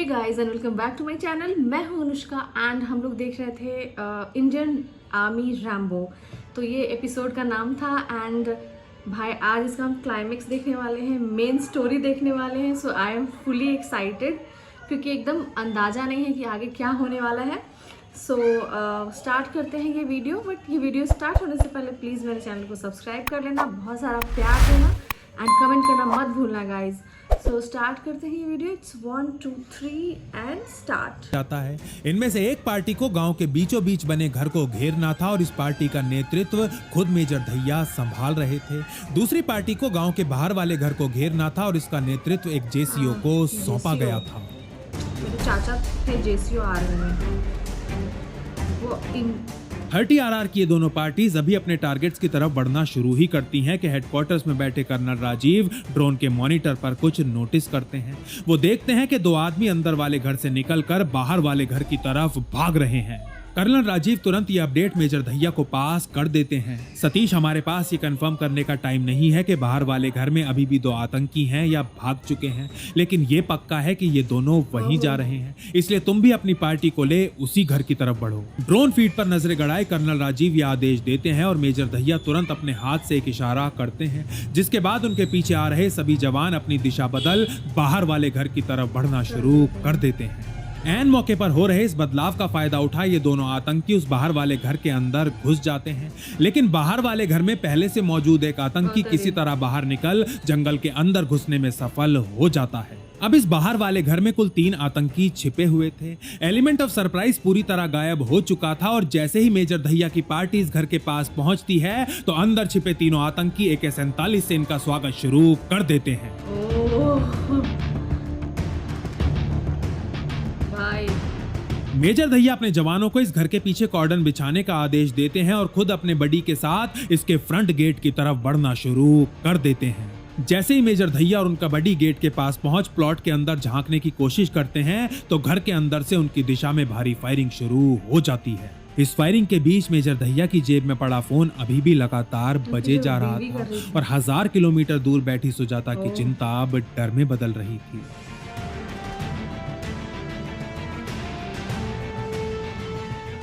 Guys and welcome back to my channel. मैं हूं Anushka and हम लोग देख रहे थे इंडियन आर्मी रैम्बो। तो ये एपिसोड का नाम था एंड भाई आज इसका हम क्लाइमेक्स देखने वाले हैं, मेन स्टोरी देखने वाले हैं। सो आई एम फुली एक्साइटेड क्योंकि एकदम अंदाज़ा नहीं है कि आगे क्या होने वाला है। सो स्टार्ट करते हैं ये वीडियो। बट ये वीडियो स्टार्ट होने से पहले प्लीज़ मेरे चैनल को सब्सक्राइब कर लेना, बहुत सारा प्यार देना एंड कमेंट करना मत भूलना गाइज। सो स्टार्ट करते हैं ये वीडियो। इट्स 1 2 3 एंड स्टार्ट जाता है। इनमें से एक पार्टी को गांव के बीचों बीच बने घर को घेरना था और इस पार्टी का नेतृत्व खुद मेजर धैया संभाल रहे थे। दूसरी पार्टी को गांव के बाहर वाले घर को घेरना था और इसका नेतृत्व एक जेसीओ को सौंपा गया था। मेरे चाचा थे जेसीओ आर्मी में। वो 30 की ये दोनों पार्टीज अभी अपने टारगेट्स की तरफ बढ़ना शुरू ही करती हैं कि हेडक्वार्टर्स में बैठे कर्नल राजीव ड्रोन के मॉनिटर पर कुछ नोटिस करते हैं। वो देखते हैं कि 2 आदमी अंदर वाले घर से निकलकर बाहर वाले घर की तरफ भाग रहे हैं। कर्नल राजीव तुरंत ये अपडेट मेजर धैया को पास कर देते हैं। सतीश, हमारे पास ये कंफर्म करने का टाइम नहीं है कि बाहर वाले घर में अभी भी 2 आतंकी हैं या भाग चुके हैं, लेकिन ये पक्का है कि ये दोनों वहीं जा रहे हैं, इसलिए तुम भी अपनी पार्टी को ले उसी घर की तरफ बढ़ो। ड्रोन फीड पर नजरें गड़ाए कर्नल राजीव ये आदेश देते हैं और मेजर धैया तुरंत अपने हाथ से एक इशारा करते हैं, जिसके बाद उनके पीछे आ रहे सभी जवान अपनी दिशा बदल बाहर वाले घर की तरफ बढ़ना शुरू कर देते हैं। ऐन मौके पर हो रहे इस बदलाव का फायदा उठा ये दोनों आतंकी उस बाहर वाले घर के अंदर घुस जाते हैं, लेकिन बाहर वाले घर में पहले से मौजूद एक आतंकी किसी तरह बाहर निकल जंगल के अंदर घुसने में सफल हो जाता है। अब इस बाहर वाले घर में कुल 3 आतंकी छिपे हुए थे। एलिमेंट ऑफ सरप्राइज पूरी तरह गायब हो चुका था और जैसे ही मेजर धैया की पार्टी इस घर के पास पहुंचती है तो अंदर छिपे तीनों आतंकी AK-47 से इनका स्वागत शुरू कर देते हैं। मेजर धैया अपने जवानों को इस घर के पीछे कॉर्डन बिछाने का आदेश देते हैं और खुद अपने बडी के साथ इसके फ्रंट गेट की तरफ बढ़ना शुरू कर देते हैं। जैसे ही मेजर धैया और उनका बडी गेट के पास पहुंच प्लॉट के अंदर झांकने की कोशिश करते हैं तो घर के अंदर से उनकी दिशा में भारी फायरिंग शुरू हो जाती है। इस फायरिंग के बीच मेजर धैया की जेब में पड़ा फोन अभी भी लगातार बजे जा रहा था और 1000 किलोमीटर दूर बैठी सुजाता की चिंता अब डर में बदल रही थी।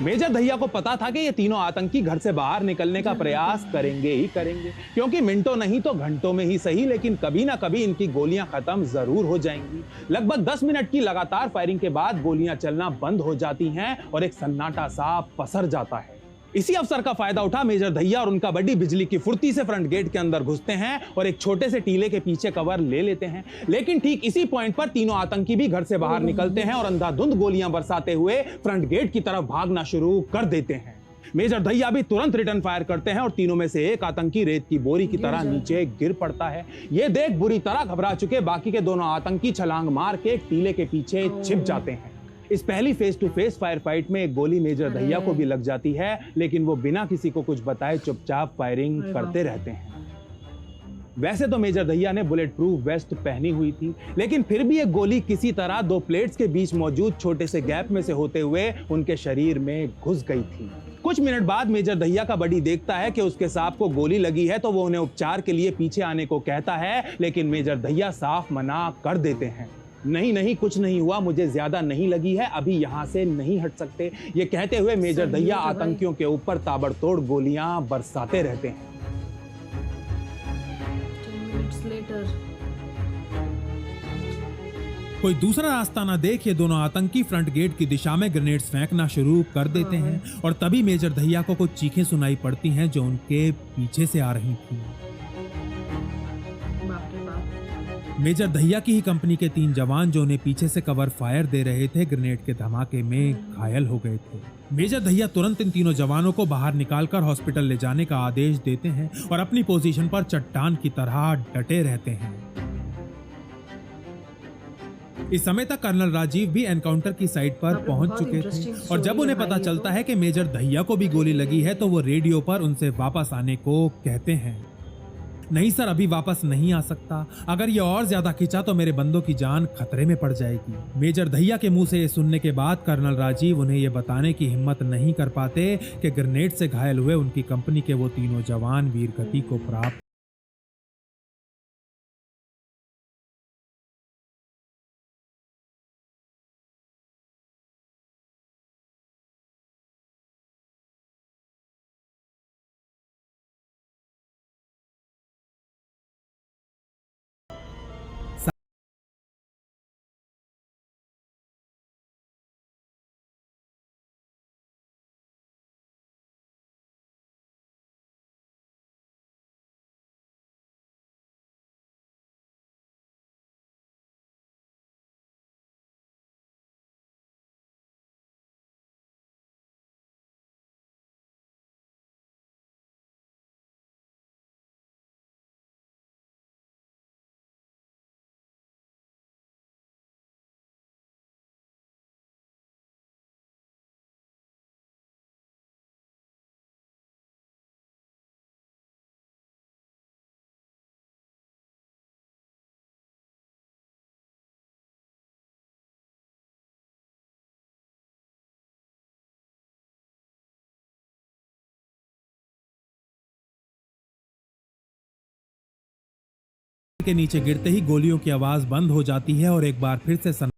मेजर धैया को पता था कि ये तीनों आतंकी घर से बाहर निकलने का प्रयास करेंगे ही करेंगे, क्योंकि मिनटों नहीं तो घंटों में ही सही, लेकिन कभी ना कभी इनकी गोलियां खत्म जरूर हो जाएंगी। लगभग 10 मिनट की लगातार फायरिंग के बाद गोलियां चलना बंद हो जाती हैं और एक सन्नाटा सा पसर जाता है। इसी अवसर का फायदा उठा मेजर धैया और उनका बड़ी बिजली की फुर्ती से फ्रंट गेट के अंदर घुसते हैं और एक छोटे से टीले के पीछे कवर ले लेते हैं। लेकिन ठीक इसी पॉइंट पर तीनों आतंकी भी घर से बाहर निकलते हैं और अंधाधुंध गोलियां बरसाते हुए फ्रंट गेट की तरफ भागना शुरू कर देते हैं। मेजर धैया भी तुरंत रिटर्न फायर करते हैं और तीनों में से एक आतंकी रेत की बोरी की तरह नीचे गिर पड़ता है। यह देख बुरी तरह घबरा चुके बाकी के दोनों आतंकी छलांग मार के एक टीले के पीछे छिप जाते हैं। इस पहली face to face fire fight में एक गोली मेजर धैया को भी लग जाती है, लेकिन वो बिना किसी को कुछ बताए चुपचाप फायरिंग करते रहते हैं। वैसे तो मेजर धैया ने बुलेट प्रूफ वेस्ट पहनी हुई थी, लेकिन फिर भी एक गोली किसी तरह 2 प्लेट्स के बीच मौजूद छोटे से गैप में से होते हुए उनके शरीर में घुस गई थी। कुछ मिनट बाद मेजर धैया का बडी देखता है कि उसके सांप को गोली लगी है, तो वो उन्हें उपचार के लिए पीछे आने को कहता है, लेकिन मेजर धैया साफ मना कर देते हैं। नहीं, कुछ नहीं हुआ, मुझे ज्यादा नहीं लगी है, अभी यहाँ से नहीं हट सकते। ये कहते हुए मेजर धैया आतंकियों के ऊपर ताबड़तोड़ गोलियां बरसाते रहते हैं। 10 minutes later. कोई दूसरा रास्ता ना देख ये दोनों आतंकी फ्रंट गेट की दिशा में ग्रेनेड्स फेंकना शुरू कर देते हैं और तभी मेजर धैया को कुछ चीखें सुनाई पड़ती हैं जो उनके पीछे से आ रही थी। मेजर धैया की ही कंपनी के 3 जवान जो उन्हें पीछे से कवर फायर दे रहे थे ग्रेनेड के धमाके में घायल हो गए थे। मेजर धैया तुरंत इन तीनों जवानों को बाहर निकालकर हॉस्पिटल ले जाने का आदेश देते हैं और अपनी पोजीशन पर चट्टान की तरह डटे रहते हैं। इस समय तक कर्नल राजीव भी एनकाउंटर की साइट पर पहुंच चुके थे और जब उन्हें पता चलता है कि मेजर धैया को भी गोली लगी है तो वो रेडियो पर उनसे वापस आने को कहते हैं। नहीं सर, अभी वापस नहीं आ सकता, अगर ये और ज्यादा खिंचा तो मेरे बंदों की जान खतरे में पड़ जाएगी। मेजर धैया के मुंह से ये सुनने के बाद कर्नल राजीव उन्हें ये बताने की हिम्मत नहीं कर पाते कि ग्रेनेड से घायल हुए उनकी कंपनी के वो तीनों जवान वीरगति को प्राप्त के नीचे गिरते ही गोलियों की आवाज बंद हो जाती है और एक बार फिर से समझ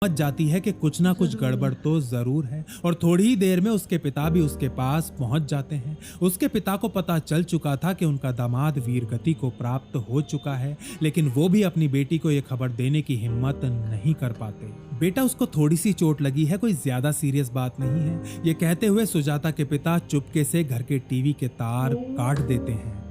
जाती है कि कुछ ना कुछ गड़बड़ तो जरूर है और थोड़ी ही देर में उसके पिता भी उसके पास पहुंच जाते हैं। उसके पिता को पता चल चुका था कि उनका दामाद वीरगति को प्राप्त हो चुका है, लेकिन वो भी अपनी बेटी को यह खबर देने की हिम्मत नहीं कर पाते। बेटा, उसको थोड़ी सी चोट लगी है, कोई ज्यादा सीरियस बात नहीं है। ये कहते हुए सुजाता के पिता चुपके से घर के टीवी के तार काट देते हैं।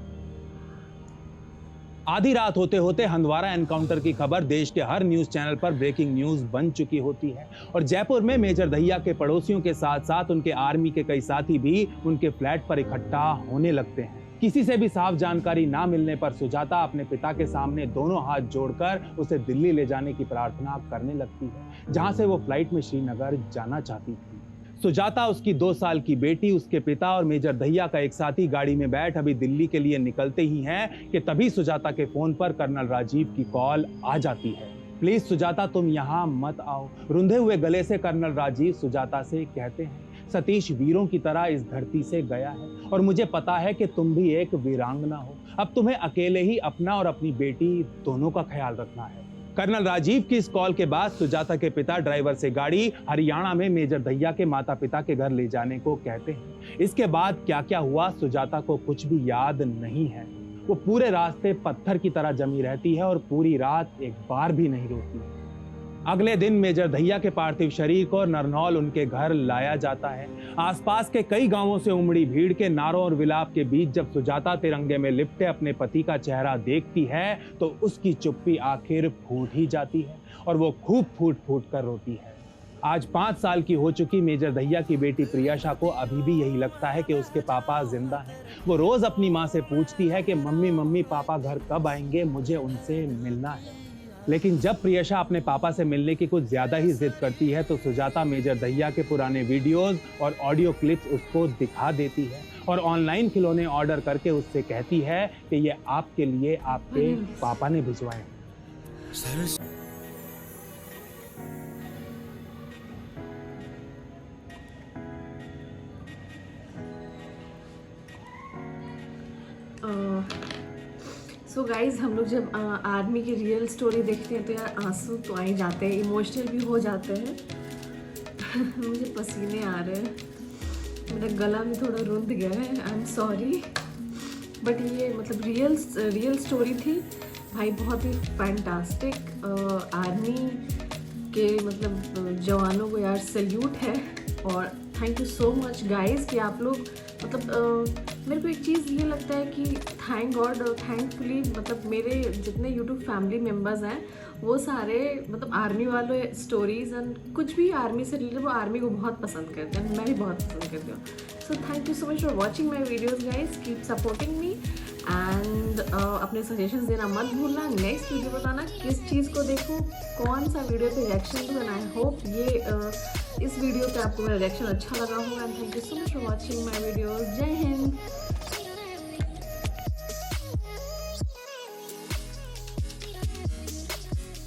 आधी रात होते होते हंदवारा एनकाउंटर की खबर देश के हर न्यूज चैनल पर ब्रेकिंग न्यूज बन चुकी होती है और जयपुर में मेजर दहिया के पड़ोसियों के साथ साथ उनके आर्मी के कई साथी भी उनके फ्लैट पर इकट्ठा होने लगते हैं। किसी से भी साफ जानकारी ना मिलने पर सुजाता अपने पिता के सामने दोनों हाथ जोड़कर उसे दिल्ली ले जाने की प्रार्थना करने लगती है, जहां से वो फ्लाइट में श्रीनगर जाना चाहती थी। सुजाता, उसकी 2 साल की बेटी, उसके पिता और मेजर दहिया का एक साथी गाड़ी में बैठ अभी दिल्ली के लिए निकलते ही हैं कि तभी सुजाता के फोन पर कर्नल राजीव की कॉल आ जाती है। प्लीज सुजाता, तुम यहाँ मत आओ। रुंधे हुए गले से कर्नल राजीव सुजाता से कहते हैं, सतीश वीरों की तरह इस धरती से गया है और मुझे पता है कि तुम भी एक वीरांगना हो। अब तुम्हें अकेले ही अपना और अपनी बेटी दोनों का ख्याल रखना है। कर्नल राजीव की इस कॉल के बाद सुजाता के पिता ड्राइवर से गाड़ी हरियाणा में मेजर दहिया के माता पिता के घर ले जाने को कहते हैं। इसके बाद क्या क्या हुआ सुजाता को कुछ भी याद नहीं है। वो पूरे रास्ते पत्थर की तरह जमी रहती है और पूरी रात एक बार भी नहीं रोती। अगले दिन मेजर दहिया के पार्थिव शरीर को नरनौल उनके घर लाया जाता है। आसपास के कई गांवों से उमड़ी भीड़ के नारों और विलाप के बीच जब सुजाता तिरंगे में लिपटे अपने पति का चेहरा देखती है तो उसकी चुप्पी आखिर फूट ही जाती है और वो खूब फूट फूट कर रोती है। आज 5 साल की हो चुकी मेजर दहिया की बेटी प्रियशा को अभी भी यही लगता है कि उसके पापा जिंदा हैं। वो रोज अपनी माँ से पूछती है कि मम्मी मम्मी पापा घर कब आएंगे, मुझे उनसे मिलना है। लेकिन जब प्रियशा अपने पापा से मिलने की कुछ ज्यादा ही जिद करती है तो सुजाता मेजर दहिया के पुराने वीडियोस और ऑडियो क्लिप्स उसको दिखा देती है और ऑनलाइन खिलौने ऑर्डर करके उससे कहती है कि ये आपके लिए आपके पापा ने भिजवाए। सो गाइज, हम लोग जब आर्मी की रियल स्टोरी देखते हैं तो यार आंसू तो आ ही जाते हैं, इमोशनल भी हो जाते हैं। मुझे पसीने आ रहे हैं, मेरा गला भी थोड़ा रुंध गया है, आई एम सॉरी। बट ये मतलब रियल स्टोरी थी भाई, बहुत ही फैंटास्टिक। आर्मी के मतलब जवानों को यार सैल्यूट है और thank you so much guys कि आप लोग मतलब मेरे को एक चीज़ ये लगता है कि थैंक गॉड और थैंकफुली मतलब मेरे जितने यूट्यूब फैमिली मेम्बर्स हैं वो सारे मतलब आर्मी वाले स्टोरीज़ एंड कुछ भी आर्मी से रिलेटेड वो आर्मी को बहुत पसंद करते हैं, मैं भी बहुत पसंद करती हूँ। So thank you so much for watching my videos guys, keep supporting me and अपने सजेशंस देना मत भूलना। नेक्स्ट वीडियो बताना किस चीज़ को देखूँ, कौन सा वीडियो पे रिएक्शन दूँ एंड आई होप ये इस वीडियो पे आपको मेरा रिएक्शन अच्छा लगा होगा and thank you so much for watching my videos. जय हिंद।